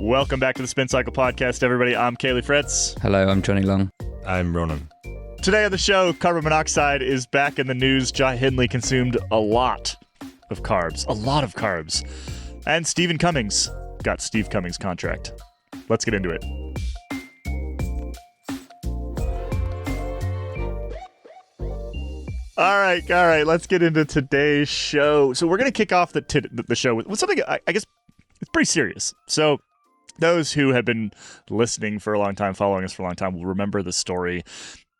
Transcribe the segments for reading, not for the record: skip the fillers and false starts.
Welcome back to the Spin Cycle Podcast, everybody. I'm Kaylee Fretz. Hello, I'm Johnny Long. I'm Ronan. Today on the show, carbon monoxide is back in the news. Jai Hindley consumed a lot of carbs. And Stephen Cummings got Steve Cummings' contract. Let's get into it. All right. Let's get into today's show. So we're going to kick off the show with something I guess it's pretty serious. So those who have been listening for a long time, following us for a long time, will remember the story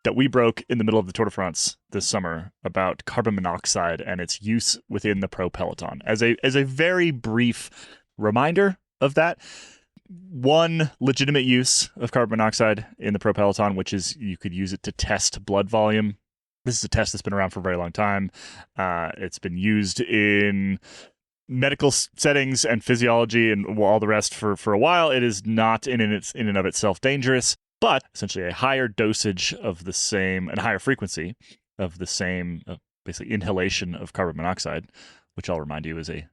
that we broke in the middle of the Tour de France this summer about carbon monoxide and its use within the pro peloton. As a very brief reminder of that, one legitimate use of carbon monoxide in the pro peloton, which is you could use it to test blood volume. This is a test that's been around for a very long time. It's been used in medical settings and physiology and all the rest for a while. It is not in and of itself dangerous, but essentially a higher dosage of the same and higher frequency of the same, basically inhalation of carbon monoxide, which I'll remind you is a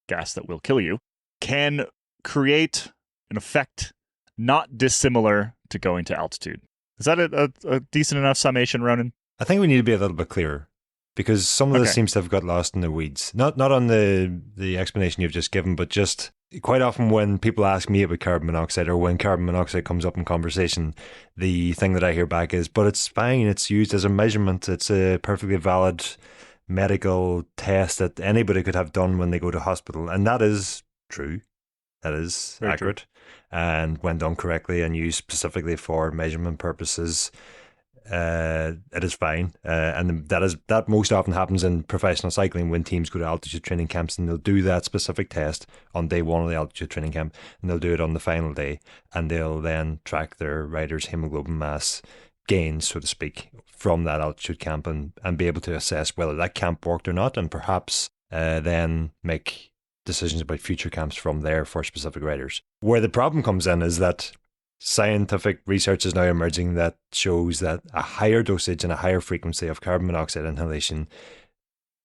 gas that will kill you, can create an effect not dissimilar to going to altitude. Is that a decent enough summation, Ronan? I think we need to be a little bit clearer because some of this seems to have got lost in the weeds. Not on the explanation you've just given, but just quite often when people ask me about carbon monoxide or when carbon monoxide comes up in conversation, the thing that I hear back is, but it's fine, it's used as a measurement, it's a perfectly valid medical test that anybody could have done when they go to hospital. And that is true. That is very accurate. True. And when done correctly and used specifically for measurement purposes, it is fine, and that most often happens in professional cycling when teams go to altitude training camps, and they'll do that specific test on day one of the altitude training camp, and they'll do it on the final day, and they'll then track their riders' hemoglobin mass gains, so to speak, from that altitude camp, and be able to assess whether that camp worked or not, and perhaps then make decisions about future camps from there for specific riders. Where the problem comes in is that scientific research is now emerging that shows that a higher dosage and a higher frequency of carbon monoxide inhalation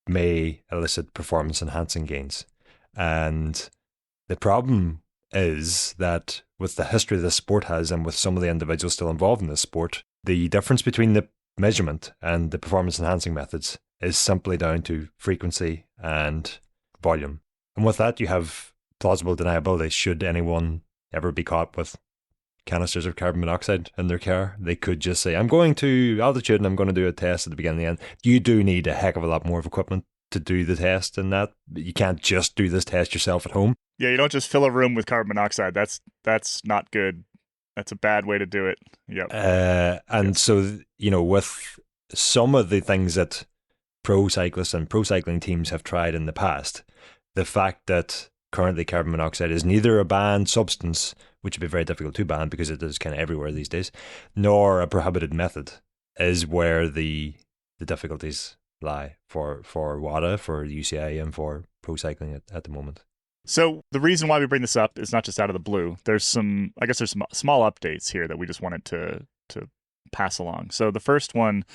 may elicit performance-enhancing gains. And the problem is that with the history the sport has and with some of the individuals still involved in this sport, the difference between the measurement and the performance-enhancing methods is simply down to frequency and volume. And with that, you have plausible deniability. Should anyone ever be caught with canisters of carbon monoxide in their car, they could just say, I'm going to altitude and I'm going to do a test at the beginning and the end. You do need a heck of a lot more of equipment to do the test and that. You can't just do this test yourself at home. Yeah, you don't just fill a room with carbon monoxide. That's not good. That's a bad way to do it. Yep. So, with some of the things that pro cyclists and pro cycling teams have tried in the past, the fact that currently carbon monoxide is neither a banned substance, which would be very difficult to ban because it is kind of everywhere these days, nor a prohibited method, is where the difficulties lie for WADA, for the UCI, and for pro cycling at the moment. So the reason why we bring this up is not just out of the blue. There's some small updates here that we just wanted to pass along. So the first one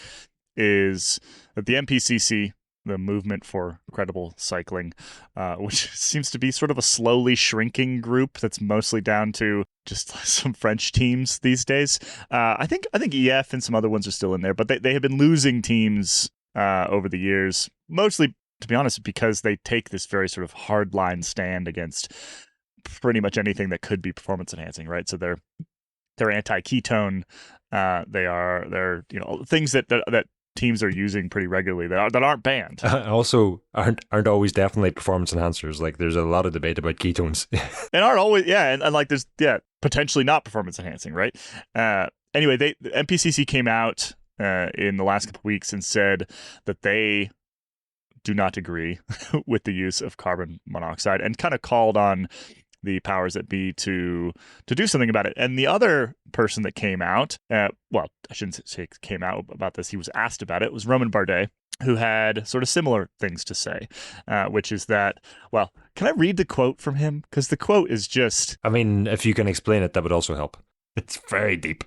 is that the MPCC, the Movement for Credible Cycling, which seems to be sort of a slowly shrinking group that's mostly down to just some French teams these days. I think EF and some other ones are still in there, but they have been losing teams over the years, mostly, to be honest, because they take this very sort of hardline stand against pretty much anything that could be performance enhancing, right? So they're anti-ketone. They're things that teams are using pretty regularly that aren't banned. Also, aren't always definitely performance enhancers. Like there's a lot of debate about ketones, and aren't always and like there's potentially not performance enhancing, right? Anyway, the MPCC came out in the last couple of weeks and said that they do not agree with the use of carbon monoxide and kind of called on the powers that be to do something about it. And the other person that came out, I shouldn't say came out about this, he was asked about it, was Romain Bardet, who had sort of similar things to say, which is that, well, can I read the quote from him? Because the quote is just... I mean, if you can explain it, that would also help. It's very deep.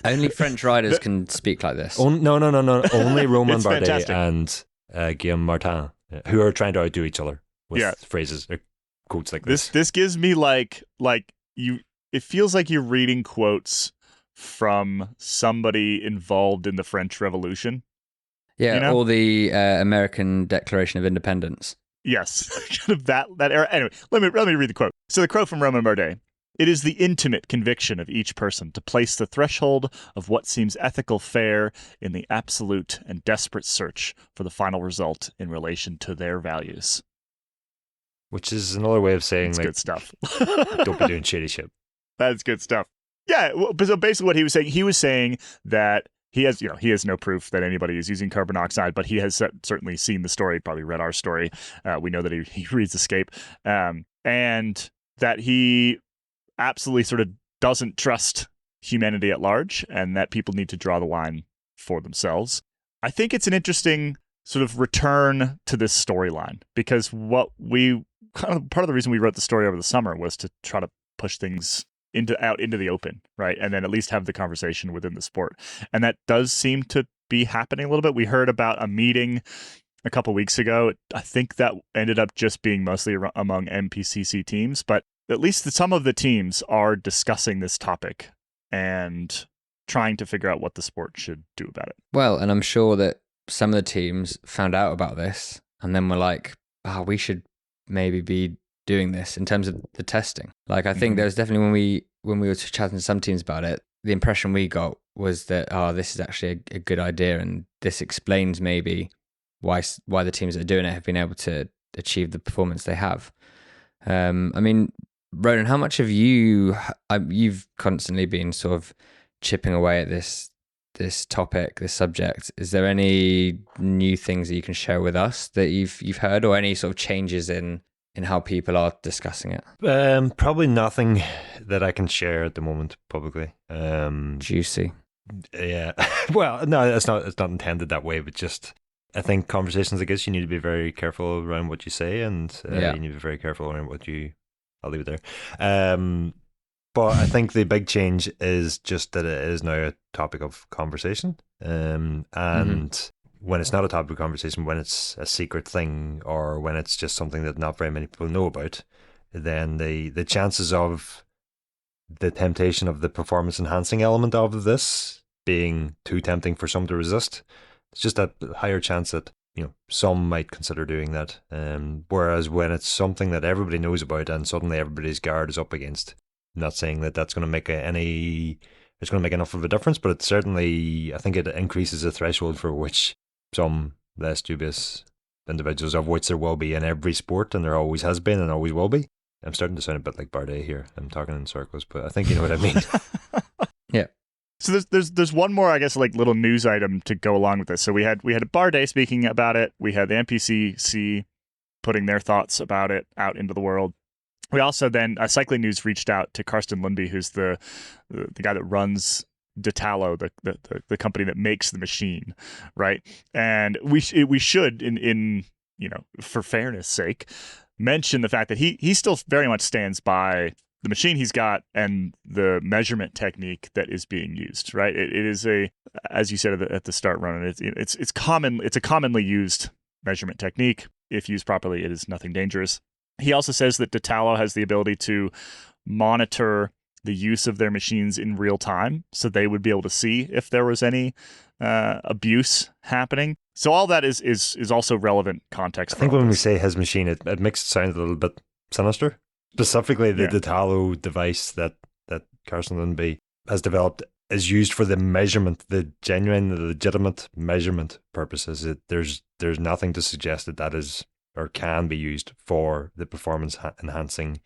Only French riders can speak like this. No. Only Romain Bardet fantastic. and Guillaume Martin, who are trying to outdo each other with phrases or quotes like this. This gives me like it feels like you're reading quotes from somebody involved in the French Revolution. Yeah, You know? or the American Declaration of Independence. Yes, kind of that era. Anyway, let me read the quote. So the quote from Romain Bardet: "It is the intimate conviction of each person to place the threshold of what seems ethical fair in the absolute and desperate search for the final result in relation to their values." Which is another way of saying, It's like, good stuff. don't be doing shady shit. That's good stuff. Yeah. So basically, what he was saying that he has no proof that anybody is using carbon monoxide, but he has certainly seen the story, probably read our story. We know that he reads Escape, and that he absolutely sort of doesn't trust humanity at large, and that people need to draw the line for themselves. I think it's an interesting sort of return to this storyline, because what we part of the reason we wrote the story over the summer was to try to push things out into the open, right? And then at least have the conversation within the sport. And that does seem to be happening a little bit. We heard about a meeting a couple weeks ago. I think that ended up just being mostly among MPCC teams, but at least some of the teams are discussing this topic and trying to figure out what the sport should do about it. Well, and I'm sure that some of the teams found out about this and then were like, we should maybe be doing this in terms of the testing. Like, I think there was definitely, when we were chatting to some teams about it, the impression we got was that, this is actually a good idea, and this explains maybe why the teams that are doing it have been able to achieve the performance they have. I mean, Ronan, how much have you've constantly been sort of chipping away at this topic, this subject? Is there any new things that you can share with us that you've heard, or any sort of changes in how people are discussing it? Probably nothing that I can share at the moment publicly. Juicy. Yeah. Well, no, it's not intended that way, but just, I think conversations like this, you need to be very careful around what you say, and you need to be very careful around I'll leave it there. But I think the big change is just that it is now a topic of conversation. And when it's not a topic of conversation, when it's a secret thing, or when it's just something that not very many people know about, then the chances of the temptation of the performance enhancing element of this being too tempting for some to resist, it's just a higher chance that some might consider doing that. Whereas when it's something that everybody knows about and suddenly everybody's guard is up against, I'm not saying that that's going to make it's going to make enough of a difference, but it certainly, I think it increases the threshold for which some less dubious individuals, of which there will be in every sport, and there always has been and always will be. I'm starting to sound a bit like Bardet here. I'm talking in circles, but I think you know what I mean. Yeah. So there's one more, I guess, like little news item to go along with this. So we had Bardet speaking about it. We had the NPCC putting their thoughts about it out into the world. We also then Cycling News reached out to Karsten Lundby, who's the guy that runs Detallo, the company that makes the machine, right? And we should in for fairness sake mention the fact that he still very much stands by the machine he's got and the measurement technique that is being used, right? It is as you said at the start, Ronan, it's a commonly used measurement technique. If used properly, it is nothing dangerous. He also says that Detallo has the ability to monitor the use of their machines in real time, so they would be able to see if there was any abuse happening. So all that is also relevant context. I think when we say his machine, it makes it sound a little bit sinister. Specifically, the Detallo device that Karsten Lundby has developed is used for the measurement, the legitimate measurement purposes. There's nothing to suggest that is or can be used for the performance enhancing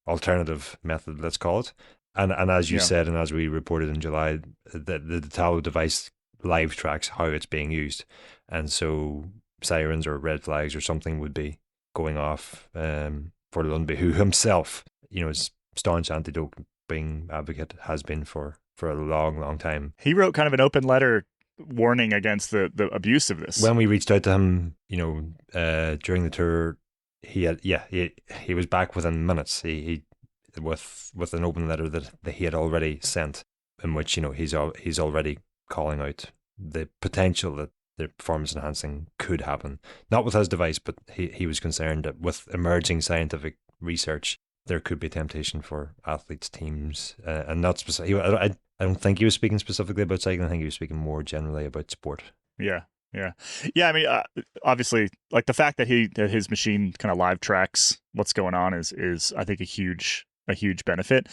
alternative method, let's call it. And as you said, and as we reported in July, the Detallo device live tracks how it's being used. And so sirens or red flags or something would be going off for Lundby, who himself, is staunch anti-doping advocate, has been for a long, long time. He wrote kind of an open letter warning against the abuse of this. When we reached out to him, during the tour, he was back within minutes. He with an open letter that he had already sent, in which he's already calling out the potential that the performance enhancing could happen. Not with his device, but he was concerned that with emerging scientific research there could be temptation for athletes, teams, and not specific. I don't think he was speaking specifically about cycling. I think he was speaking more generally about sport. Yeah. I mean, obviously, like the fact that his machine kind of live tracks what's going on is I think a huge benefit.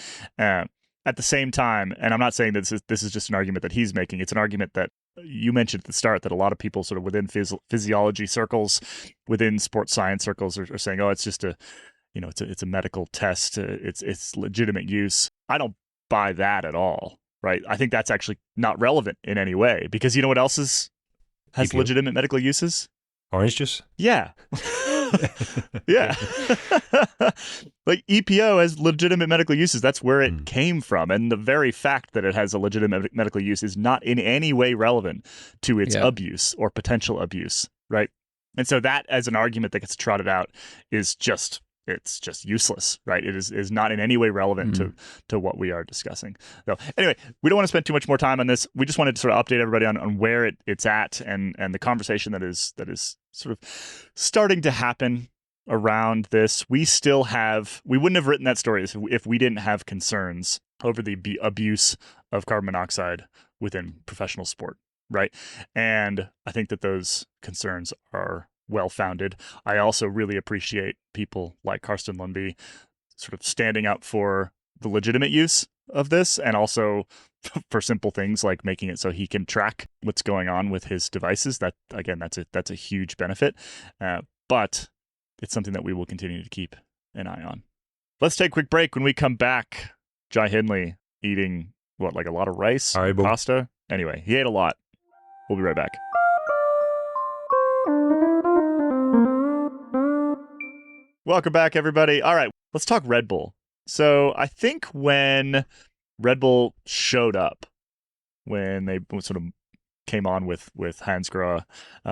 At the same time, and I'm not saying that this is just an argument that he's making. It's an argument that you mentioned at the start that a lot of people sort of within physiology circles, within sports science circles, are saying, oh, it's just it's a medical test. It's legitimate use. I don't buy that at all. Right? I think that's actually not relevant in any way, because you know what else has EPO? legitimate medical uses? Orange juice? Yeah. Yeah. Like EPO has legitimate medical uses. That's where it came from. And the very fact that it has a legitimate medical use is not in any way relevant to its abuse or potential abuse. Right? And so that, as an argument that gets trotted out, is just useless, right? It is not in any way relevant to what we are discussing. So anyway, we don't want to spend too much more time on this. We just wanted to sort of update everybody on where it's at and the conversation that is sort of starting to happen around this. We wouldn't have written that story if we didn't have concerns over the abuse of carbon monoxide within professional sport, right? And I think that those concerns are well-founded. I also really appreciate people like Karsten Lundby sort of standing up for the legitimate use of this, and also for simple things like making it so he can track what's going on with his devices. That, again, that's a huge benefit, but it's something that we will continue to keep an eye on. Let's take a quick break. When we come back, Jai Hindley eating like a lot of rice, pasta. Anyway, he ate a lot. We'll be right back. Welcome back, everybody. All right, let's talk Red Bull. So I think when Red Bull showed up, when they sort of came on with Hansgrohe,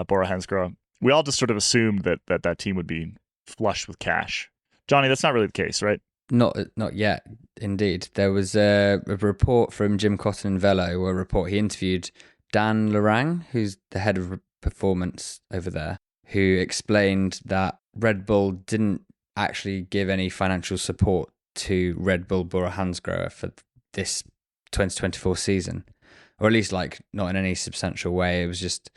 Bora Hansgrohe, we all just sort of assumed that team would be flush with cash. Johnny, that's not really the case, right? Not yet, indeed. There was a report from Jim Cotton and Velo, a report he interviewed Dan Lorang, who's the head of performance over there, who explained that Red Bull didn't actually give any financial support to Red Bull Bora Hansgrohe for this 2024 season, or at least not in any substantial way. It was just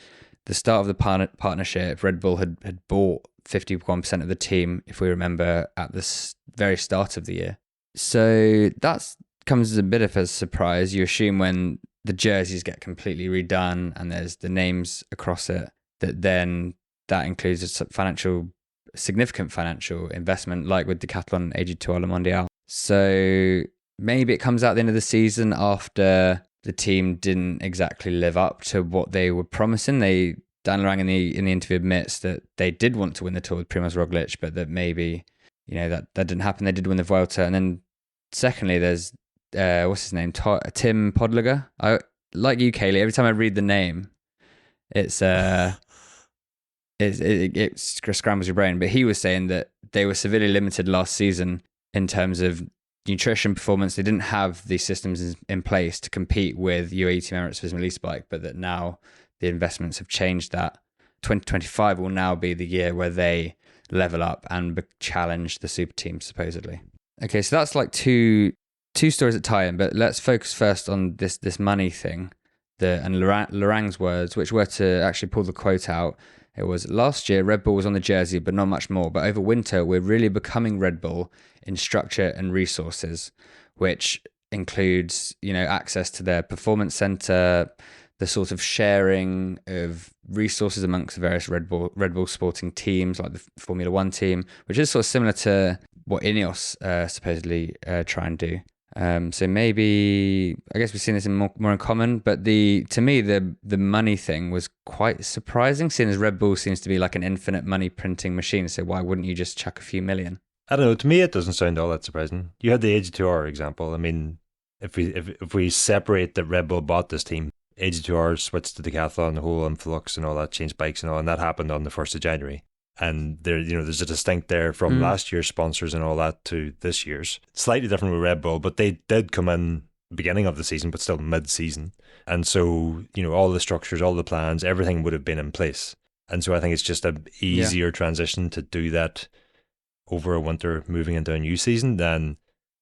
the start of the partnership. Red Bull had bought 51% of the team, if we remember, at the very start of the year. So that comes as a bit of a surprise. You assume when the jerseys get completely redone and there's the names across it, that includes a significant financial investment, like with Decathlon and AG2R Le Mondial. So maybe it comes out at the end of the season after the team didn't exactly live up to what they were promising. Dan Lorang in the interview admits that they did want to win the Tour with Primož Roglic, but that maybe that didn't happen. They did win the Vuelta, and then secondly, there's what's his name, Tim Podliger. I like you, Kaylee. Every time I read the name, it scrambles your brain. But he was saying that they were severely limited last season in terms of nutrition performance. They didn't have the systems in place to compete with UAE Team Emirates Visma Lease Bike, but that now the investments have changed that. 2025 will now be the year where they level up and challenge the super teams, supposedly. Okay, so that's like two stories that tie in, but let's focus first on this money thing. And Lorang's words, which were to actually pull the quote out. It was, last year, Red Bull was on the jersey, but not much more. But over winter, we're really becoming Red Bull in structure and resources, which includes, access to their performance center, the sort of sharing of resources amongst the various Red Bull sporting teams, like the Formula One team, which is sort of similar to what INEOS supposedly try and do. So maybe, I guess we've seen this in more in common, but to me the money thing was quite surprising, seeing as Red Bull seems to be like an infinite money printing machine. So why wouldn't you just chuck a few million? I don't know. To me, it doesn't sound all that surprising. You had the AG2R example. I mean, if we separate that Red Bull bought this team, AG2R switched to Decathlon, the whole influx and all that, changed bikes and all, and that happened on the 1st of January. And there's a distinct there from last year's sponsors and all that to this year's. Slightly different with Red Bull, but they did come in beginning of the season, but still mid-season. And so, all the structures, all the plans, everything would have been in place. And so I think it's just an easier transition to do that over a winter moving into a new season than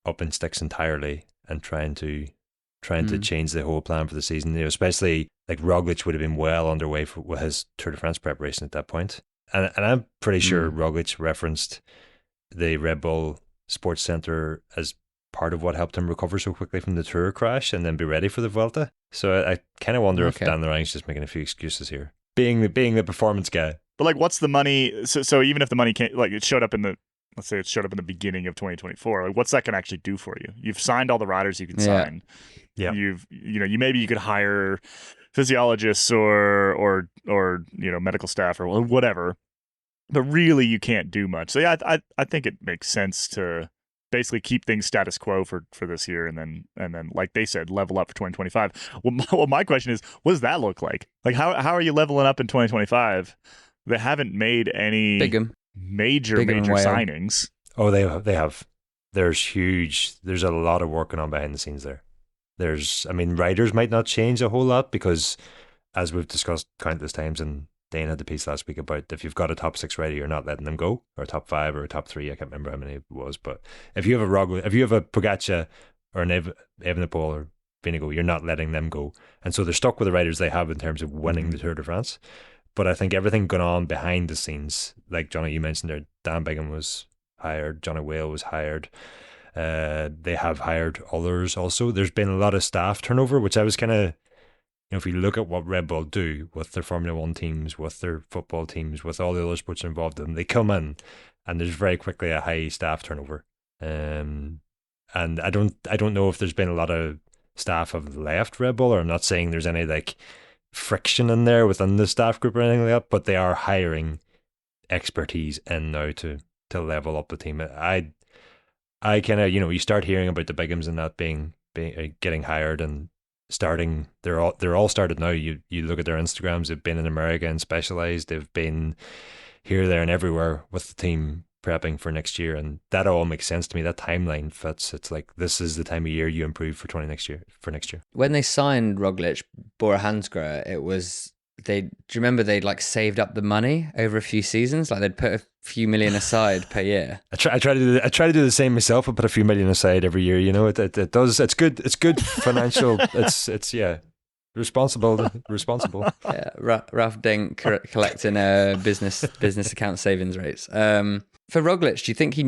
up in sticks entirely and trying to change the whole plan for the season. Especially like Roglic would have been well underway with his Tour de France preparation at that point. And I'm pretty sure Roglic referenced the Red Bull Sports Center as part of what helped him recover so quickly from the Tour crash and then be ready for the Vuelta. So I kind of wonder if Dan Lorang's just making a few excuses here, being the performance guy. But like, what's the money? So even if the money can't, like, it showed up in the, let's say it showed up in the beginning of 2024. Like, what's that going to actually do for you? You've signed all the riders you can sign. Yeah. Maybe you could hire physiologists or medical staff or whatever, but really you can't do much. So yeah, I think it makes sense to basically keep things status quo for this year, and then like they said, level up for 2025. Well, my question is, what does that look like? Like, how are you leveling up in 2025? They haven't made any major signings. Oh, they have. There's a lot of working on behind the scenes there. Riders might not change a whole lot because, as we've discussed countless times, and Dane had the piece last week about if you've got a top 6 rider, you're not letting them go, or a top 5 or a top 3. I can't remember how many it was, but if you have a Pogačar or an Evenepoel or Vingegaard, you're not letting them go, and so they're stuck with the riders they have in terms of winning the Tour de France. But I think everything going on behind the scenes, like Johnny, you mentioned there, Dan Bigham was hired, Johnny Whale was hired. They have hired others also. There's been a lot of staff turnover, which I was kind of, if you look at what Red Bull do with their Formula One teams, with their football teams, with all the other sports involved in them, they come in and there's very quickly a high staff turnover. And I don't know if there's been a lot of staff have left Red Bull, or I'm not saying there's any like friction in there within the staff group or anything like that, but they are hiring expertise in now to level up the team. I kind of, you start hearing about the Bighams and that being getting hired and starting. They're all started now. You look at their Instagrams. They've been in America and Specialized. They've been here, there, and everywhere with the team prepping for next year, and that all makes sense to me. That timeline fits. It's like this is the time of year you improve for next year. When they signed Roglic, Bora Hansgrohe, it was. Do you remember they'd like saved up the money over a few seasons? Like they'd put a few million aside per year. I try to do the same myself. I put a few million aside every year. It does. It's good. It's good financial. it's responsible. Yeah, Ralph Denk collecting business account savings rates. For Roglic, do you think he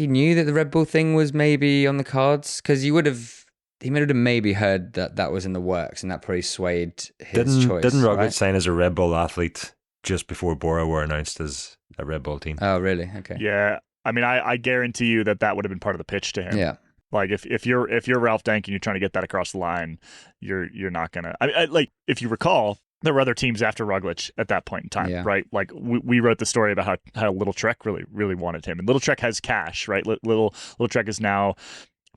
knew that the Red Bull thing was maybe on the cards? Because he would have maybe heard that was in the works, and that probably swayed his choice. Didn't Roglic sign as a Red Bull athlete just before Bora were announced as a Red Bull team? Oh, really? Okay. Yeah, I guarantee you that would have been part of the pitch to him. Yeah. Like if you're Ralph Denk and you're trying to get that across the line, you're not gonna. Like if you recall, there were other teams after Roglic at that point in time, right? Like we wrote the story about how Little Trek really wanted him, and Little Trek has cash, right? Little Trek is now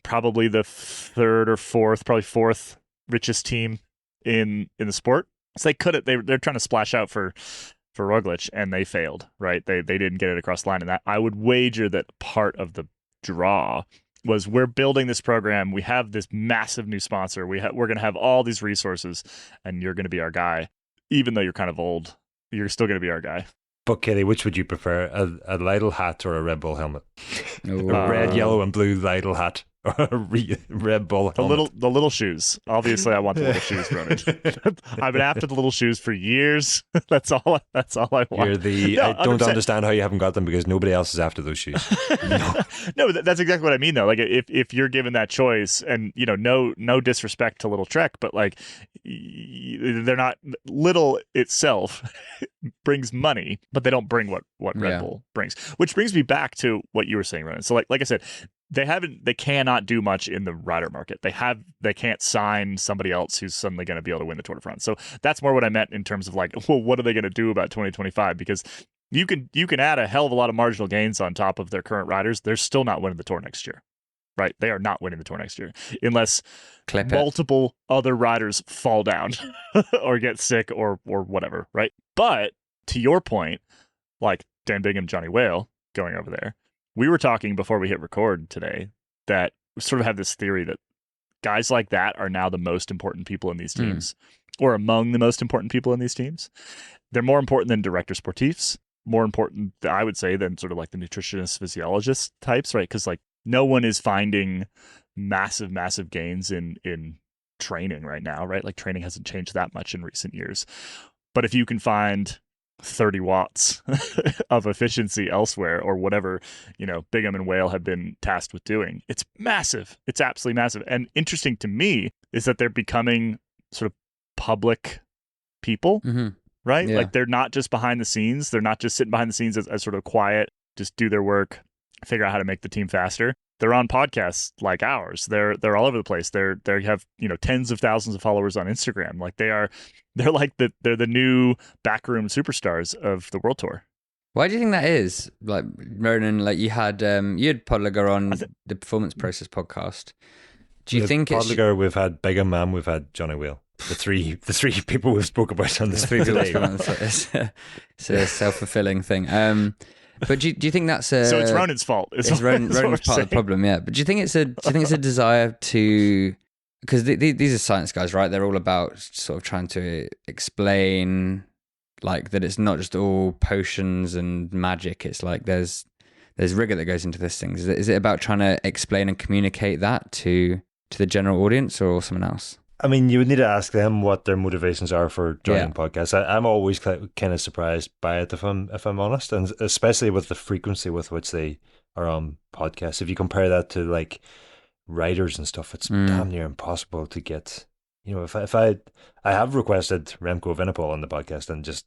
probably the third or fourth richest team in the sport. So they're trying to splash out for Roglic, and they failed, right? They didn't get it across the line, and that I would wager that part of the draw was we're building this program. We have this massive new sponsor. We're going to have all these resources, and you're going to be our guy, even though you're kind of old. You're still going to be our guy. But Katie, which would you prefer, a Lidl hat or a Red Bull helmet? A red, yellow, and blue Lidl hat or a Red Bull helmet? The little shoes. Obviously, I want the little shoes, Ronan. I've been after the little shoes for years. That's all I want. I don't understand how you haven't got them, because nobody else is after those shoes. No, that's exactly what I mean, though. Like if you're given that choice, and no disrespect to Little Trek, but like they're not, Little itself brings money, but they don't bring what Red Bull brings. Which brings me back to what you were saying, Ronan. So like I said, they cannot do much in the rider market. They can't sign somebody else who's suddenly going to be able to win the Tour de France. So that's more what I meant in terms of like, well, what are they going to do about 2025? Because you can add a hell of a lot of marginal gains on top of their current riders. They're still not winning the Tour next year, right? They are not winning the Tour next year unless multiple other riders fall down or get sick or whatever, right? But to your point, like Dan Bigham, Johnny Whale going over there, we were talking before we hit record today that we sort of have this theory that guys like that are now the most important people in these teams, or among the most important people in these teams. They're more important than director sportifs. more important, I would say, than sort of like the nutritionist physiologist types, right? Because like no one is finding massive gains in training right now, right? Like training hasn't changed that much in recent years. But if you can find 30 watts of efficiency elsewhere, or whatever, Bingham and Whale have been tasked with doing, it's massive. It's absolutely massive. And interesting to me is that they're becoming sort of public people, right? Yeah. Like they're not just behind the scenes. They're not just sitting behind the scenes as sort of quiet, just do their work, figure out how to make the team faster. They're on podcasts like ours. They're all over the place. They have tens of thousands of followers on Instagram. Like they're the new backroom superstars of the World Tour. Why do you think that is? Like Ronan, like you had Podliger on the Performance Process podcast. Do you think Podliger, we've had Bingham and we've had Johnny Whale. The three people we've spoke about on this today. It's a self-fulfilling thing. But do you think that's so it's Ronan's fault? It's Ronan's part of the problem, yeah. But do you think it's a desire to, because these are science guys, right? They're all about sort of trying to explain like that it's not just all potions and magic. It's like there's rigor that goes into this thing. Is it about trying to explain and communicate that to the general audience or someone else? I mean, you would need to ask them what their motivations are for joining podcasts. I'm always kind of surprised by it, if I'm honest, and especially with the frequency with which they are on podcasts. If you compare that to like writers and stuff, it's damn near impossible to get. If I have requested Remco Evenepoel on the podcast and just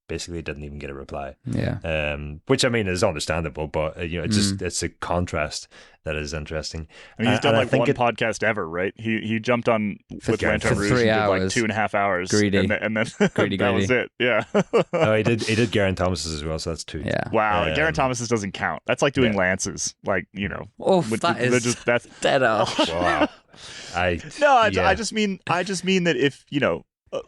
basically didn't even get a reply. Yeah. Which I mean is understandable, but it's a contrast that is interesting. I mean, he's done like one podcast ever, right? He jumped on with Lantern Rouge 3 and did like 2.5 hours. Greedy. And then that was it. Yeah. No, he did Geraint Thomas's as well, so that's 2. Yeah. Wow. Geraint Thomas's doesn't count. That's like doing Lance's. Like, Oh, that's dead off. Wow. I just mean that if,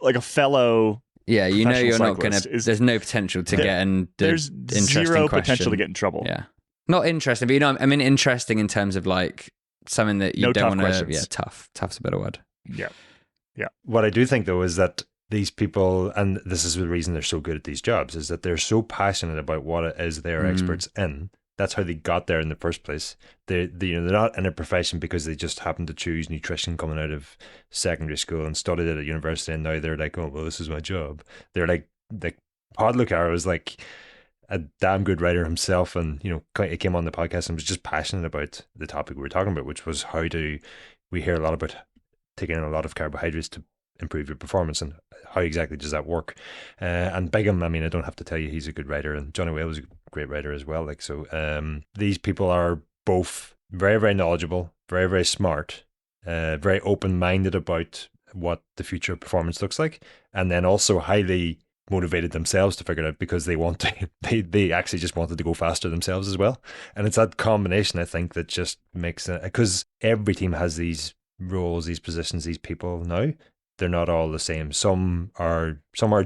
like a fellow you're not going to, there's no potential to get in there's interesting zero question. Potential to get in trouble. Yeah. Not interesting, but I mean interesting in terms of like something that you don't want to, tough. Tough's a better word. Yeah. What I do think though is that these people, and this is the reason they're so good at these jobs, is that they're so passionate about what it is they're experts in. That's how they got there in the first place. They're not in a profession because they just happened to choose nutrition coming out of secondary school and studied it at university, and now they're like, oh well, this is my job. They're like Podliger was like a damn good writer himself, and he came on the podcast and was just passionate about the topic we were talking about, which was we hear a lot about taking in a lot of carbohydrates to improve your performance, and how exactly does that work? And Bingham, I mean, I don't have to tell you he's a good writer, and Johnny Whale was a great writer as well. Like so, these people are both very, very knowledgeable, very, very smart, very open-minded about what the future of performance looks like, and then also highly motivated themselves to figure it out because they want to. They actually just wanted to go faster themselves as well, and it's that combination I think that just makes it, because every team has these roles, these positions, these people now. They're not all the same. Some are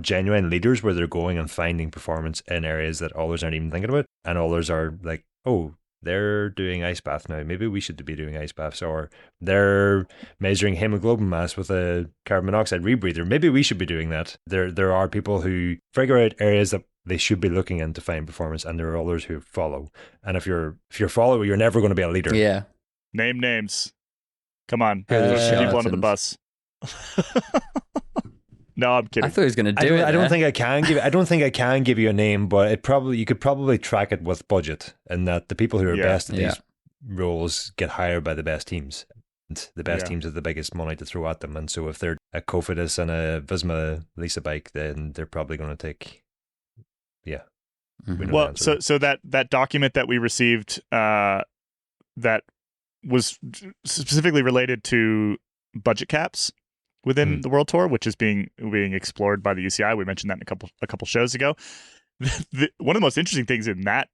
genuine leaders where they're going and finding performance in areas that others aren't even thinking about, and others are like, oh, they're doing ice bath now. Maybe we should be doing ice baths, or they're measuring hemoglobin mass with a carbon monoxide rebreather. Maybe we should be doing that. There are people who figure out areas that they should be looking in to find performance, and there are others who follow. And if you're a follower, you're never going to be a leader. Yeah. Name names. Come on, people under the bus. No, I'm kidding. I thought he was going to do it. I don't think I can give you a name, but you could probably track it with budget, and that the people who are best at these roles get hired by the best teams. And the best teams have the biggest money to throw at them, and so if they're a Cofidis and a Visma Lisa bike, then they're probably going to take. Yeah. Well, so that document that we received that was specifically related to budget caps within the World Tour, which is being explored by the UCI. We mentioned that in a couple shows ago. One of the most interesting things in that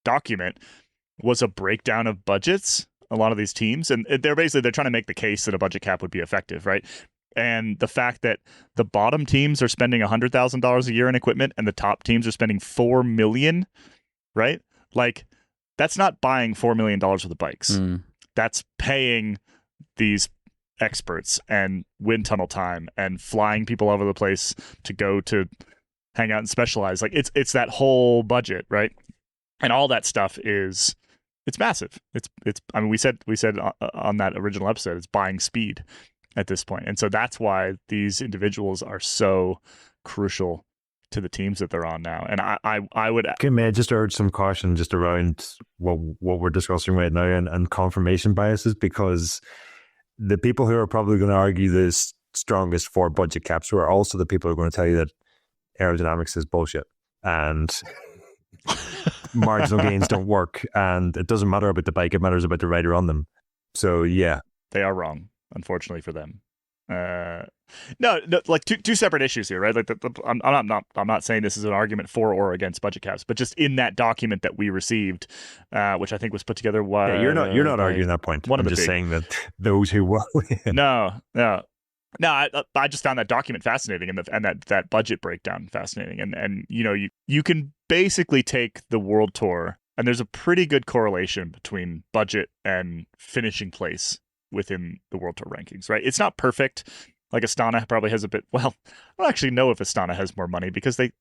document was a breakdown of budgets. A lot of these teams, and they're trying to make the case that a budget cap would be effective, right? And the fact that the bottom teams are spending $100,000 a year in equipment, and the top teams are spending $4 million, right? Like, that's not buying $4 million worth of bikes. That's paying these experts and wind tunnel time and flying people all over the place to go to hang out and specialize. Like it's that whole budget, right? And all that stuff it's massive. It's I mean, we said on that original episode, it's buying speed at this point. And so that's why these individuals are so crucial to the teams that they're on now. And I would... Okay, may I just urge some caution just around what we're discussing right now and confirmation biases, because the people who are probably going to argue this strongest for budget caps are also the people who are going to tell you that aerodynamics is bullshit and marginal gains don't work and it doesn't matter about the bike, it matters about the rider on them. So yeah. They are wrong, unfortunately for them. No, like two separate issues here, right? Like I'm not saying this is an argument for or against budget caps, but just in that document that we received, which I think was put together. Yeah, you're not arguing that point. I'm just saying that those who will. No. I just found that document fascinating and that budget breakdown fascinating, and you can basically take the World Tour, and there's a pretty good correlation between budget and finishing place within the World Tour rankings, right? It's not perfect. Like Astana probably has a bit. Well, I don't actually know if Astana has more money because they've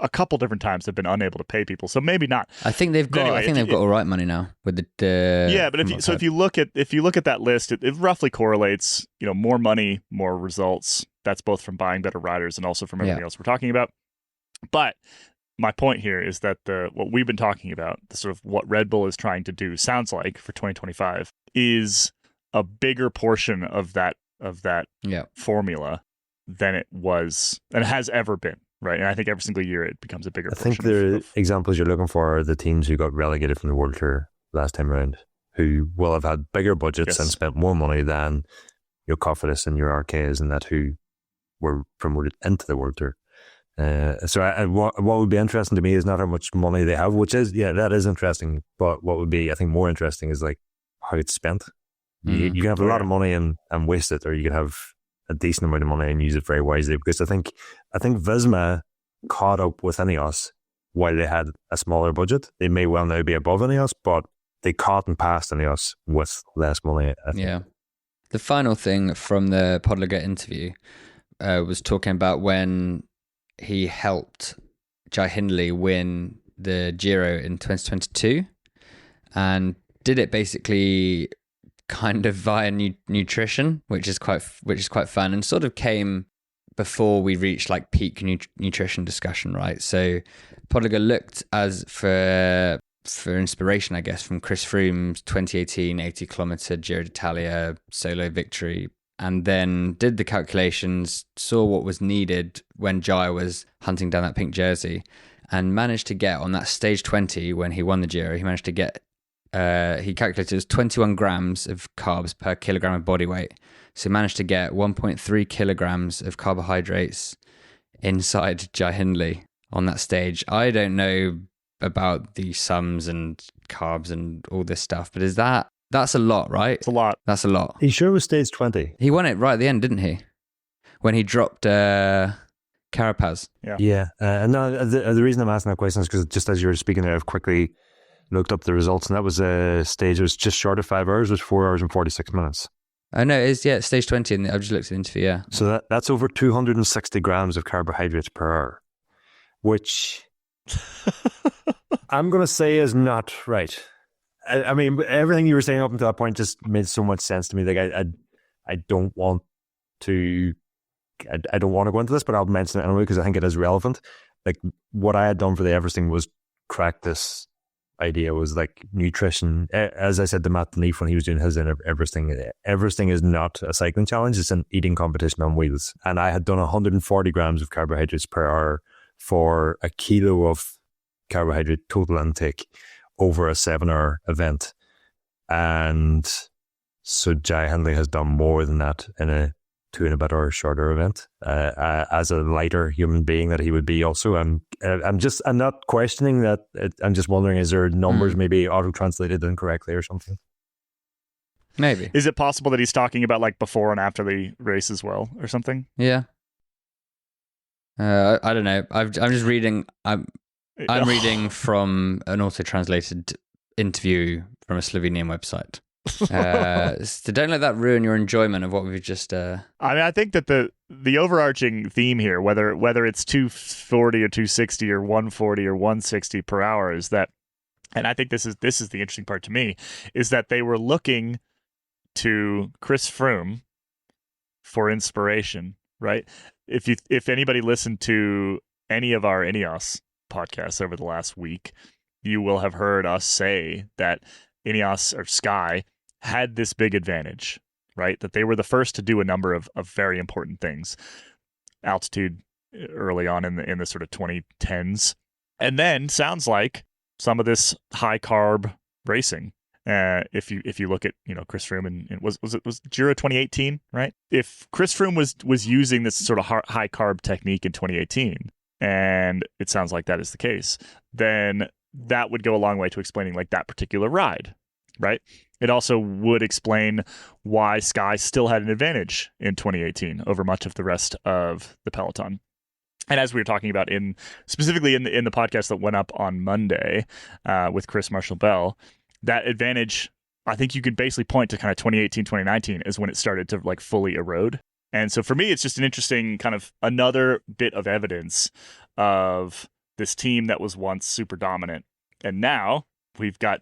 a couple different times have been unable to pay people, so maybe not. I think they've got. Anyway, they've got all right money now with the. Yeah, but if you look at that list, it roughly correlates. More money, more results. That's both from buying better riders and also from everything else we're talking about. But my point here is that what we've been talking about, the sort of what Red Bull is trying to do, sounds like for 2025 is a bigger portion of that formula than it was and has ever been, right? And I think every single year it becomes a bigger portion. I think the examples you're looking for are the teams who got relegated from the World Tour last time around, who will have had bigger budgets and spent more money than your Cofidis and your RKs and that, who were promoted into the World Tour. So what would be interesting to me is not how much money they have, which is, that is interesting. But what would be, I think, more interesting is like how it's spent. You can have a lot of money and waste it, or you can have a decent amount of money and use it very wisely. Because I think Visma caught up with INEOS while they had a smaller budget. They may well now be above INEOS, but they caught and passed INEOS with less money, I think. Yeah. The final thing from the Podliger interview was talking about when he helped Jai Hindley win the Giro in 2022 and did it basically kind of via nutrition, which is quite fun, and sort of came before we reached like peak nutrition discussion, right? So Podliger looked as for inspiration, I guess, from Chris Froome's 2018 80-kilometer Giro d'Italia solo victory, and then did the calculations, saw what was needed when Jai was hunting down that pink jersey, and managed to get on that stage 20 when he won the Giro. He managed to get he calculated it was 21 grams of carbs per kilogram of body weight. So he managed to get 1.3 kilograms of carbohydrates inside Jai Hindley on that stage. I don't know about the sums and carbs and all this stuff, but that's a lot, right? It's a lot. That's a lot. He sure was stage 20. He won it right at the end, didn't he? When he dropped Carapaz. Yeah. No, the reason I'm asking that question is because just as you were speaking there, I've quickly looked up the results, and that was a stage that was just short of 5 hours. It was 4 hours and 46 minutes. I know, it's stage 20, and I've just looked at the interview, yeah. So that's over 260 grams of carbohydrates per hour, which I'm going to say is not right. I mean, everything you were saying up until that point just made so much sense to me. Like, I don't want to go into this, but I'll mention it anyway because I think it is relevant. Like, what I had done for the Everesting was crack this idea, was like nutrition. As I said to Matt Leaf when he was doing his Everesting, Everesting is not a cycling challenge, it's an eating competition on wheels. And I had done 140 grams of carbohydrates per hour for a kilo of carbohydrate total intake over a 7-hour event. And so Jai Hindley has done more than that in a 2.5 hour shorter event. As a lighter human being that he would be also, I'm not questioning that. I'm just wondering, is there numbers maybe auto-translated incorrectly or something? Maybe. Is it possible that he's talking about like before and after the race as well or something? Yeah. I don't know. I'm just reading. I'm reading from an auto-translated interview from a Slovenian website. So don't let that ruin your enjoyment of what we've just. I mean, I think that the overarching theme here, whether it's 240 or 260 or 140 or 160 per hour, is that, and I think this is the interesting part to me, is that they were looking to Chris Froome for inspiration, right? If anybody listened to any of our INEOS podcasts over the last week, you will have heard us say that INEOS or Sky had this big advantage, right? That they were the first to do a number of very important things. Altitude early on in the sort of 2010s. And then sounds like some of this high carb racing. If you look at Chris Froome and was Giro 2018, right? If Chris Froome was using this sort of high carb technique in 2018, and it sounds like that is the case, then that would go a long way to explaining like that particular ride, right? It also would explain why Sky still had an advantage in 2018 over much of the rest of the peloton. And as we were talking about specifically in the podcast that went up on Monday with Chris Marshall-Bell, that advantage, I think you could basically point to kind of 2018, 2019 is when it started to like fully erode. And so for me, it's just an interesting kind of another bit of evidence of this team that was once super dominant. And now we've got,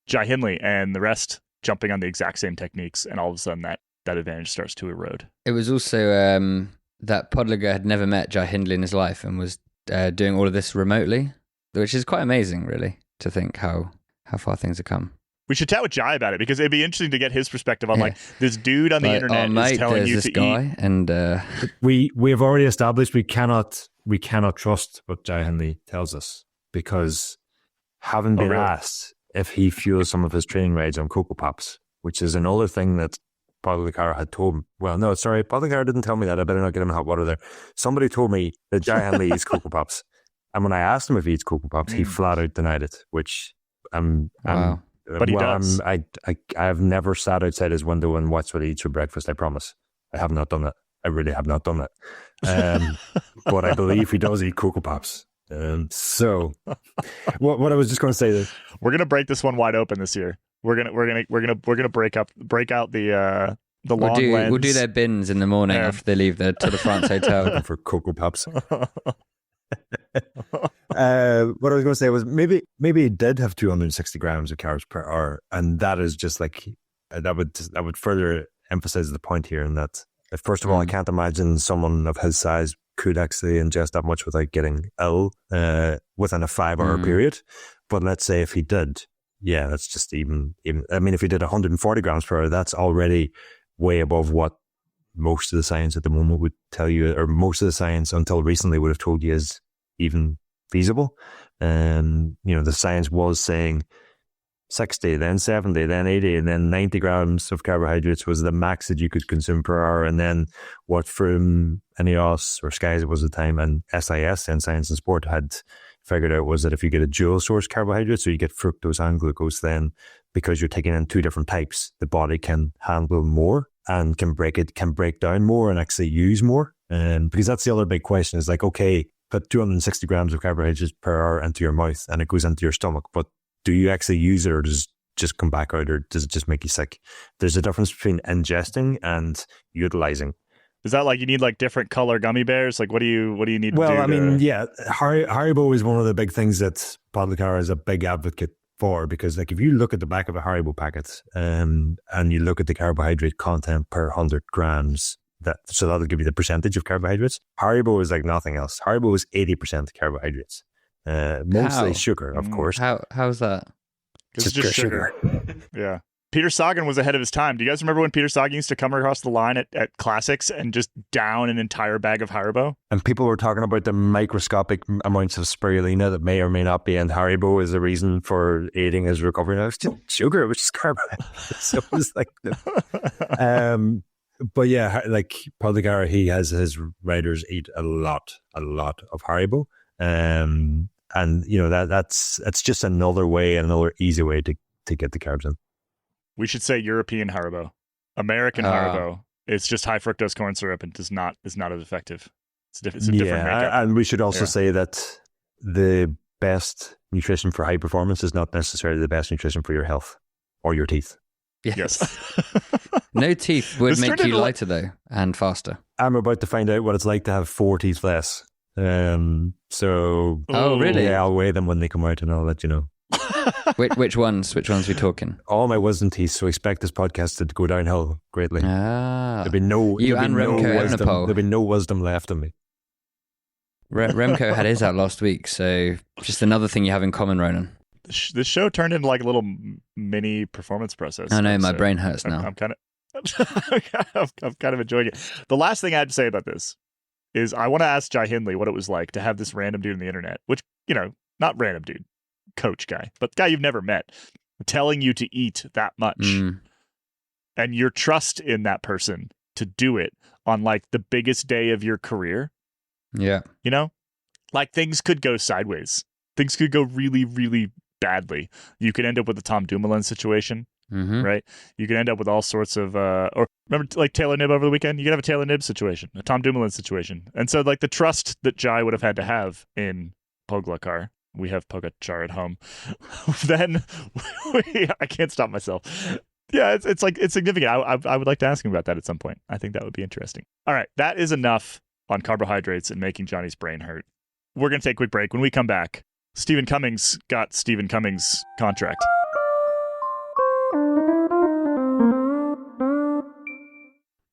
Jai Hindley and the rest jumping on the exact same techniques. And all of a sudden that advantage starts to erode. It was also that Podliger had never met Jai Hindley in his life and was doing all of this remotely, which is quite amazing, really, to think how far things have come. We should chat with Jai about it because it'd be interesting to get his perspective on like this dude on the internet is telling you to guy eat. And we have already established we cannot trust what Jai Hindley tells us, because having been asked if he fuels some of his training rides on Cocoa Pops, which is another thing that Podliger had told him. Well, no, sorry, Podliger didn't tell me that. I better not get him in hot water there. Somebody told me that Jai Hindley eats Cocoa Pops, and when I asked him if he eats Cocoa Pops, he flat out denied it. Which But he does. I have never sat outside his window and watched what he eats for breakfast. I promise. I have not done that. I really have not done that. But I believe he does eat Cocoa Pops. So, what I was just going to say is, we're going to break this one wide open this year. We're gonna break out the long lens. We'll do their bins in the morning after they leave the Tour de France hotel for Cocoa Pops. What I was going to say was maybe he did have 260 grams of carbs per hour, and that is just like that would further emphasize the point here. In that, first of all, I can't imagine someone of his size could actually ingest that much without getting ill within a 5-hour period. But let's say if he did, yeah, that's just even. I mean, if he did 140 grams per hour, that's already way above what most of the science at the moment would tell you, or most of the science until recently would have told you is even feasible. The science was saying 60, then 70, then 80, and then 90 grams of carbohydrates was the max that you could consume per hour. And then what Froome, INEOS, or Sky was at the time, and SIS, and Science and Sport, had figured out was that if you get a dual source carbohydrate, so you get fructose and glucose, then because you're taking in two different types, the body can handle more and can break down more and actually use more. Because that's the other big question is like, okay, put 260 grams of carbohydrates per hour into your mouth and it goes into your stomach, but do you actually use it, or does it just come back out, or does it just make you sick? There's a difference between ingesting and utilizing. Is that like you need like different color gummy bears? Like what do you need to do? Well, I mean, yeah, Haribo is one of the big things that Podliger is a big advocate for, because like if you look at the back of a Haribo packet and you look at the carbohydrate content per 100 grams, so that'll give you the percentage of carbohydrates. Haribo is like nothing else. Haribo is 80% carbohydrates. Mostly sugar, of course. How's that? It's just sugar. Yeah. Peter Sagan was ahead of his time. Do you guys remember when Peter Sagan used to come across the line at classics and just down an entire bag of Haribo? And people were talking about the microscopic amounts of spirulina that may or may not be in Haribo as a reason for aiding his recovery. Now, it's just sugar, it was just carbohydrates. So it was like, but yeah, like Podliger, he has his riders eat a lot of Haribo. And that's just another way, another easy way to get the carbs in. We should say European Haribo. American Haribo is just high fructose corn syrup and is not as effective. It's a different makeup. And we should also say that the best nutrition for high performance is not necessarily the best nutrition for your health or your teeth. Yes. No teeth would This make turned you into like- lighter though, and faster. I'm about to find out what it's like to have 4 teeth less. So Oh, really? yeah, I'll weigh them when they come out and I'll let you know. Which ones? Which ones are we talking? All my wisdom teeth, so expect this podcast to go downhill greatly. Ah, There'll be no You there'll be and no Remco wisdom. Evenepoel. There'll be no wisdom left of me. Remco had his out last week, so just another thing you have in common, Ronan. This show turned into like a little mini performance process. I know, my So brain hurts now. I'm kind of I'm kind of enjoying it. The last thing I had to say about this is I want to ask Jai Hindley what it was like to have this random dude on the internet, which, not random dude, coach guy, but guy you've never met, telling you to eat that much. Mm. And your trust in that person to do it on like the biggest day of your career, Yeah. like things could go sideways. Things could go really, really badly. You could end up with a Tom Dumoulin situation, Mm-hmm. right? You could end up with all sorts of, or remember like Taylor Knibb over the weekend? You could have a Taylor Knibb situation, a Tom Dumoulin situation. And so like the trust that Jai would have had to have in Pogacar, we have Pogacar at home, then I can't stop myself. Yeah, it's like, it's significant. I would like to ask him about that at some point. I think that would be interesting. All right, that is enough on carbohydrates and making Johnny's brain hurt. We're going to take a quick break. When we come back, Stephen Cummings got Stephen Cummings' contract.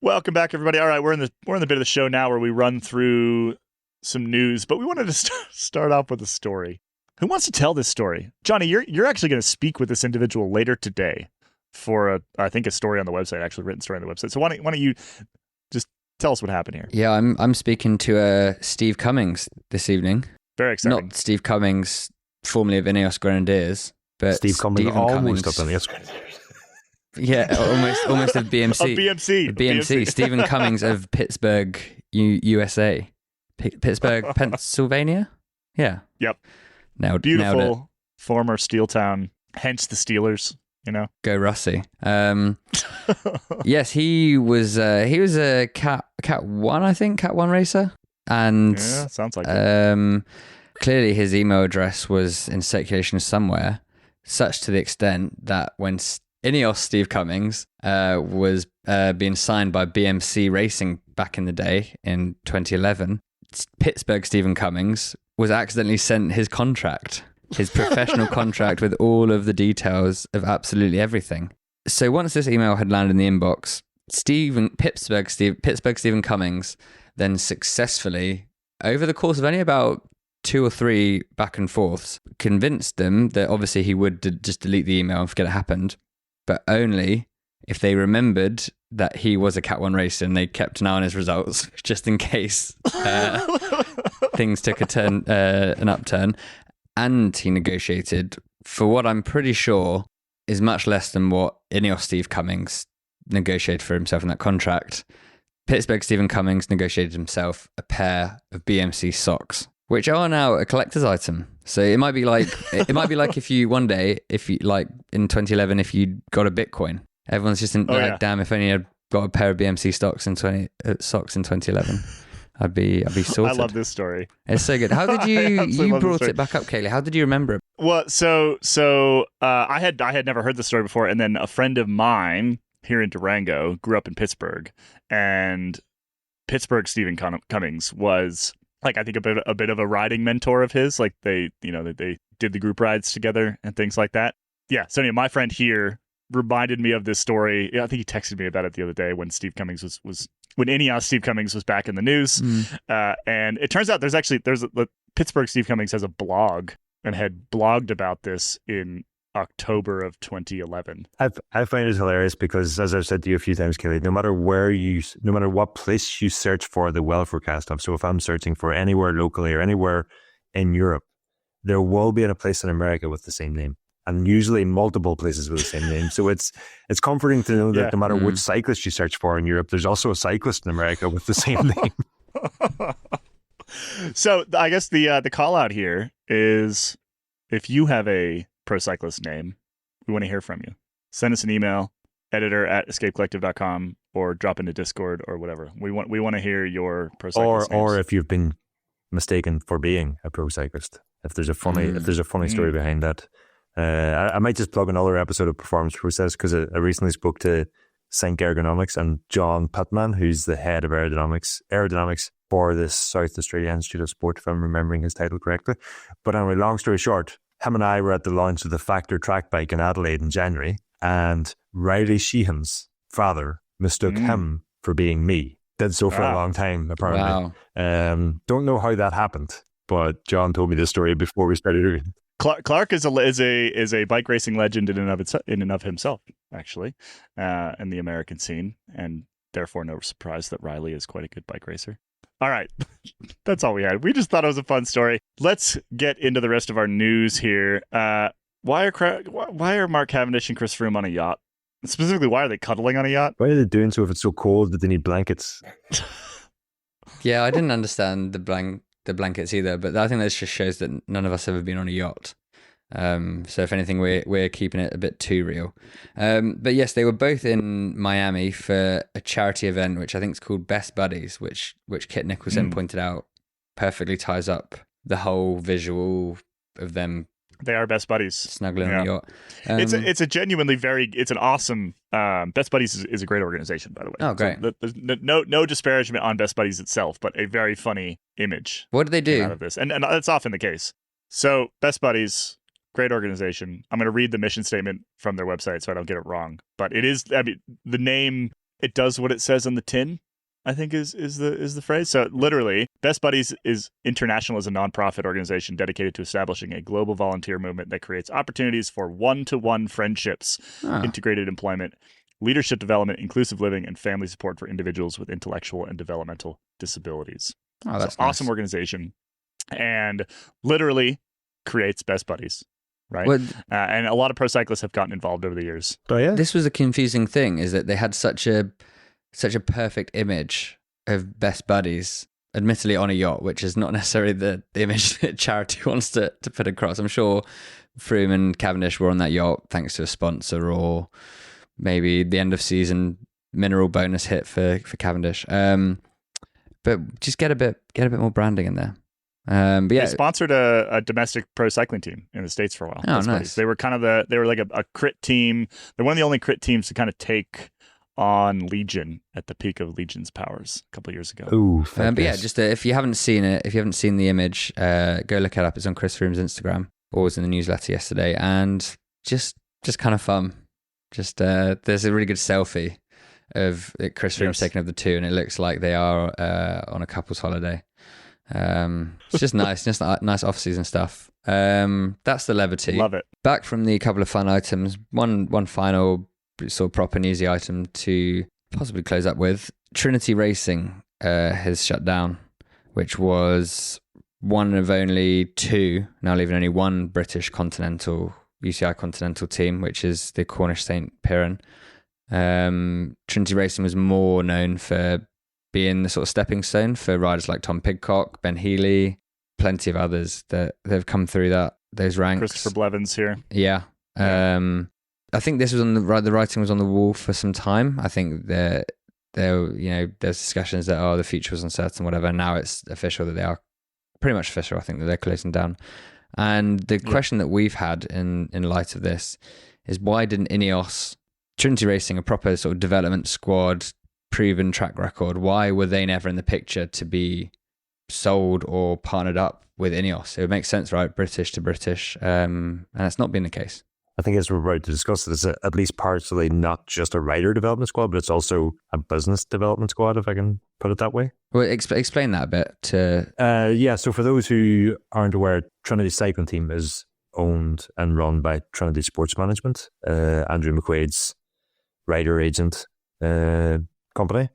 Welcome back, everybody. All right, we're in the bit of the show now where we run through some news, but we wanted to start off with a story. Who wants to tell this story? Johnny, you're actually going to speak with this individual later today for I think a story on the website, actually written story on the website. So why don't you just tell us what happened here? Yeah, I'm speaking to Steve Cummings this evening. Very exciting. Not Steve Cummings, formerly of INEOS Grenadiers, but Steve Cummings Stephen almost Cummings. up on the escort. Yeah, almost of BMC. Of BMC. BMC. Stephen Cummings of Pittsburgh, USA. Pittsburgh, Pennsylvania? Yeah. Yep. Nailed it. Beautiful former steel town, hence the Steelers, Go Russie. Yes, he was a Cat 1, I think, Cat 1 racer. And Yeah, sounds like it. clearly his email address was in circulation somewhere, such to the extent that when INEOS Steve Cummings was being signed by BMC Racing back in the day in 2011, Pittsburgh Stephen Cummings was accidentally sent his contract, his professional contract with all of the details of absolutely everything. So once this email had landed in the inbox, Pittsburgh Stephen Cummings then successfully, over the course of only about 2 or 3 back and forths, convinced them that obviously he would just delete the email and forget it happened, but only if they remembered that he was a Cat 1 racer and they kept an eye on his results, just in case things took an upturn. And he negotiated for what I'm pretty sure is much less than what INEOS Steve Cummings negotiated for himself in that contract. Pittsburgh Stephen Cummings negotiated himself a pair of BMC socks, which are now a collector's item. So it might be like if you one day, if you like in 2011, if you got a Bitcoin, everyone's just damn, if only I'd got a pair of BMC socks in 2011. I'd be sorted. I love this story. It's so good. How did you brought it back up, Kaylee? How did you remember it? Well, so I had never heard the story before, and then a friend of mine here in Durango grew up in Pittsburgh, and Pittsburgh Stephen Cummings was like, I think a bit of a riding mentor of his. Like they did the group rides together and things like that. Yeah. So anyway, my friend here reminded me of this story. Yeah, I think he texted me about it the other day when Steve Cummings was when INEOS Steve Cummings was back in the news. And it turns out there's Pittsburgh Steve Cummings has a blog and had blogged about this in October of 2011. I find it hilarious because, as I've said to you a few times, Kelly, no matter what place you search for the weather forecast of, so if I'm searching for anywhere locally or anywhere in Europe, there will be in a place in America with the same name, and usually multiple places with the same name. So it's comforting to know that no matter which cyclist you search for in Europe, there's also a cyclist in America with the same name. So I guess the call out here is, if you have a pro cyclist name, we want to hear from you. Send us an email, editor@escapecollective.com, or drop into Discord or whatever. We want to hear your pro cyclist names. Or if you've been mistaken for being a pro cyclist. If there's a funny story behind that, I might just plug another episode of Performance Process because I recently spoke to Sync Ergonomics and John Pittman, who's the head of aerodynamics for the South Australia Institute of Sport, if I'm remembering his title correctly. But anyway, long story short, him and I were at the launch of the Factor track bike in Adelaide in January, and Riley Sheehan's father mistook him for being me. Did so for a long time, apparently. Wow. Don't know how that happened, but John told me this story before we started doing. Clark is a bike racing legend in and of himself, actually, in the American scene, and therefore no surprise that Riley is quite a good bike racer. All right, that's all we had. We just thought it was a fun story. Let's get into the rest of our news here. Why are Mark Cavendish and Chris Froome on a yacht? Specifically, why are they cuddling on a yacht? Why are they doing so if it's so cold that they need blankets? Yeah, I didn't understand the blankets either, but I think that just shows that none of us have ever been on a yacht. So if anything, we're keeping it a bit too real. But yes, they were both in Miami for a charity event, which I think is called Best Buddies, which Kit Nicholson pointed out perfectly ties up the whole visual of them. They are best buddies, snuggling on the yacht. It's a genuinely it's an awesome. Best Buddies is a great organization, by the way. Oh, great! So there's no disparagement on Best Buddies itself, but a very funny image. What do they do out of this? And that's often the case. So Best Buddies, great organization. I'm going to read the mission statement from their website so I don't get it wrong. But it is, I mean, the name, it does what it says on the tin, I think is the phrase. So literally, Best Buddies is international as a nonprofit organization dedicated to establishing a global volunteer movement that creates opportunities for one-to-one friendships, integrated employment, leadership development, inclusive living, and family support for individuals with intellectual and developmental disabilities. Oh, that's nice. Awesome organization, and literally creates Best Buddies. Right, well, and a lot of pro cyclists have gotten involved over the years. Oh yeah, this was a confusing thing: is that they had such a perfect image of Best Buddies, admittedly on a yacht, which is not necessarily the image that charity wants to put across. I'm sure Froome and Cavendish were on that yacht thanks to a sponsor, or maybe the end of season mineral bonus hit for Cavendish. But just get a bit more branding in there. But yeah, they sponsored a domestic pro cycling team in the States for a while. Oh, nice. Buddies. They were kind of they were like a crit team. They're one of the only crit teams to kind of take on Legion at the peak of Legion's powers a couple of years ago. Ooh, but yeah, just if you haven't seen it, if you haven't seen the image, go look it up. It's on Chris Froome's Instagram, or was in the newsletter yesterday, and just kind of fun. Just there's a really good selfie of Chris Froome's taking of the two, and it looks like they are on a couple's holiday. It's just nice, just nice off-season stuff. That's the levity. Love it. Back from the couple of fun items, one final sort of proper and easy item to possibly close up with. Trinity Racing has shut down, which was one of only two, now leaving only one British Continental, UCI Continental team, which is the Cornish St. Piran. Trinity Racing was more known for being the sort of stepping stone for riders like Tom Pidcock, Ben Healy, plenty of others that have come through those ranks. Christopher Blevins here. Yeah. I think this was on the writing was on the wall for some time. I think there's discussions that the future was uncertain, whatever. Now it's official that they are pretty much official. I think that they're closing down. And the question that we've had in light of this is, why didn't INEOS, Trinity Racing, a proper sort of development squad, proven track record, why were they never in the picture to be sold or partnered up with INEOS? It would make sense, right? British to British, and it's not been the case. I think as we're about to discuss it, it's at least partially not just a rider development squad, but it's also a business development squad, if I can put it that way. Well, explain that a bit. So for those who aren't aware, Trinity Cycling Team is owned and run by Trinity Sports Management, Andrew McQuaid's rider agent company.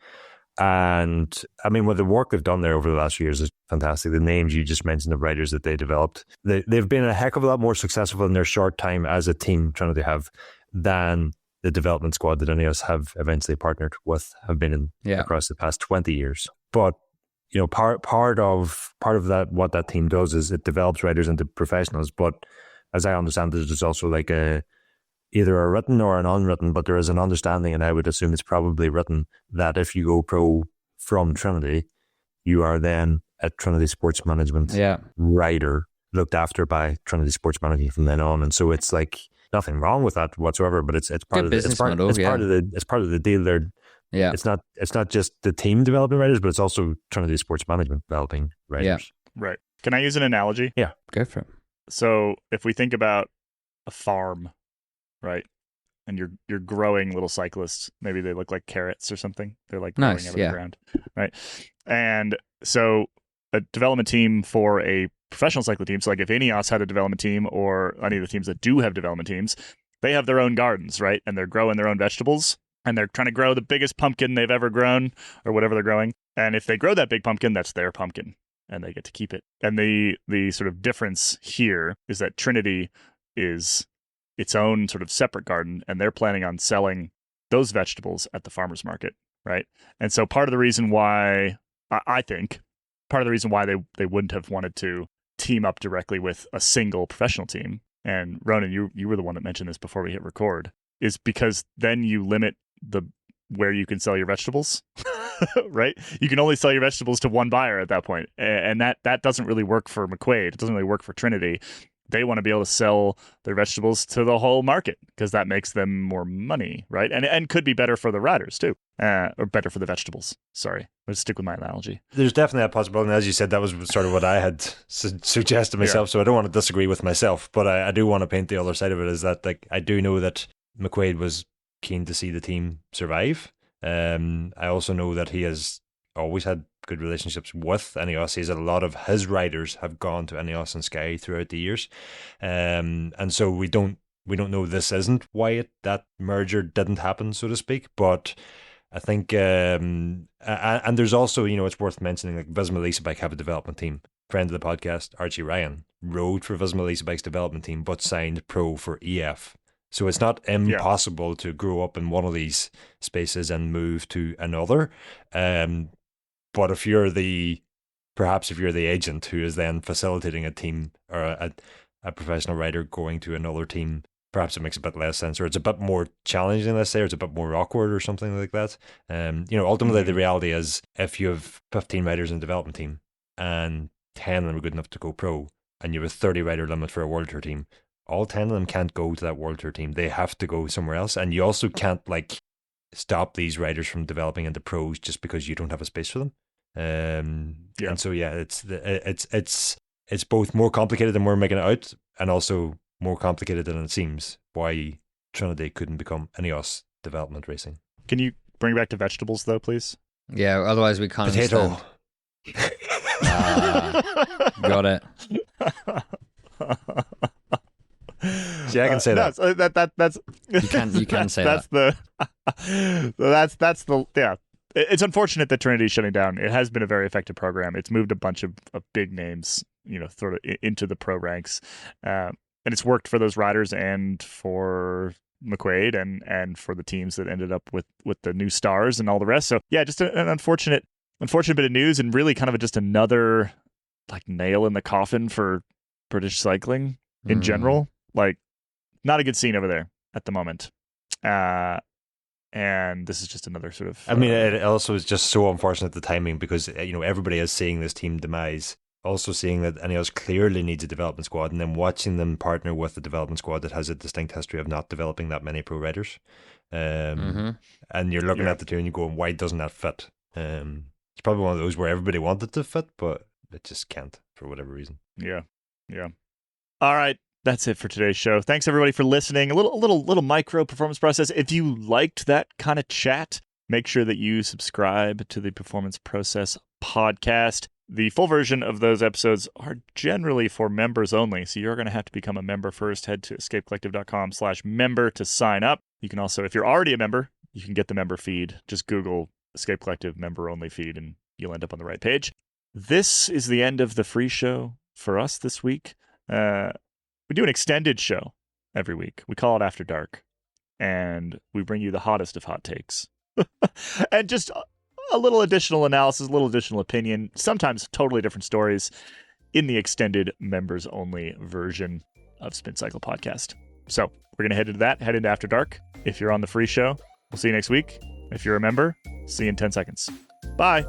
And I mean, what the work they've done there over the last few years is fantastic. The names you just mentioned, the riders that they developed, they've been a heck of a lot more successful in their short time as a team trying to have than the development squad that INEOS have eventually partnered with have been in across the past 20 years. But you know, part of that, what that team does is it develops riders into professionals. But as I understand it, there's also like either a written or an unwritten, but there is an understanding, and I would assume it's probably written, that if you go pro from Trinity, you are then a Trinity Sports Management rider looked after by Trinity Sports Management from then on. And so it's like nothing wrong with that whatsoever, but it's part of business model. It's part of the deal there. Yeah. It's not just the team developing writers, but it's also Trinity Sports Management developing writers. Yeah. Right. Can I use an analogy? Yeah. Go for it. So if we think about a farm, right? And you're growing little cyclists. Maybe they look like carrots or something. They're like growing out of the ground, right? And so a development team for a professional cycling team. So like if INEOS had a development team, or any of the teams that do have development teams, they have their own gardens, right? And they're growing their own vegetables, and they're trying to grow the biggest pumpkin they've ever grown, or whatever they're growing. And if they grow that big pumpkin, that's their pumpkin, and they get to keep it. And the sort of difference here is that Trinity is its own sort of separate garden, and they're planning on selling those vegetables at the farmer's market, right? And so part of the reason why, I think, part of the reason why they wouldn't have wanted to team up directly with a single professional team, and Ronan, you were the one that mentioned this before we hit record, is because then you limit where you can sell your vegetables, right? You can only sell your vegetables to one buyer at that point, and that doesn't really work for McQuaid. It doesn't really work for Trinity. They want to be able to sell their vegetables to the whole market because that makes them more money, right? And could be better for the riders too, or better for the vegetables. Sorry, let's stick with my analogy. There's definitely that possibility. And as you said, that was sort of what I had suggested myself. Yeah. So I don't want to disagree with myself, but I do want to paint the other side of it. Is that like I do know that McQuaid was keen to see the team survive. I also know that he has always had good relationships with INEOS. He says a lot of his riders have gone to INEOS and Sky throughout the years, and so we don't know, this isn't why that merger didn't happen, so to speak. But I think, and there's also, it's worth mentioning, like Visma Leasebike have a development team. Friend of the podcast, Archie Ryan, rode for Visma Leasebike's development team, but signed pro for EF. So it's not impossible to grow up in one of these spaces and move to another. But if you're the agent who is then facilitating a team or a professional rider going to another team, perhaps it makes a bit less sense, or it's a bit more challenging, let's say, or it's a bit more awkward or something like that. Ultimately the reality is if you have 15 riders in a development team and 10 of them are good enough to go pro, and you have a 30 rider limit for a World Tour team, all 10 of them can't go to that World Tour team. They have to go somewhere else. And you also can't stop these riders from developing into pros just because you don't have a space for them. And so it's both more complicated than we're making it out, and also more complicated than it seems why Trinity couldn't become INEOS Development Racing. Can you bring back to vegetables though, please? Yeah, otherwise we can't Potato. Got it. See, I can say that. That's you can say that's the It's unfortunate that Trinity's shutting down. It has been a very effective program. It's moved a bunch of big names, sort of into the pro ranks, and it's worked for those riders and for McQuaid and for the teams that ended up with the new stars and all the rest. So yeah, just an unfortunate bit of news, and really kind of just another nail in the coffin for British cycling in general. Not a good scene over there at the moment. And this is just another sort of... I mean, it also is just so unfortunate, the timing, because, everybody is seeing this team demise, also seeing that INEOS clearly needs a development squad, and then watching them partner with a development squad that has a distinct history of not developing that many pro riders. And you're looking at the two and you're going, why doesn't that fit? It's probably one of those where everybody wanted to fit, but it just can't for whatever reason. Yeah. All right. That's it for today's show. Thanks everybody for listening. A little micro performance process. If you liked that kind of chat, make sure that you subscribe to the Performance Process podcast. The full version of those episodes are generally for members only, so you're going to have to become a member first. Head to escapecollective.com/member to sign up. You can also, if you're already a member, you can get the member feed. Just Google Escape Collective member only feed and you'll end up on the right page. This is the end of the free show for us this week. We do an extended show every week. We call it After Dark, and we bring you the hottest of hot takes. And just a little additional analysis, a little additional opinion, sometimes totally different stories in the extended members-only version of Spin Cycle Podcast. So we're going to head into After Dark. If you're on the free show, we'll see you next week. If you're a member, see you in 10 seconds. Bye.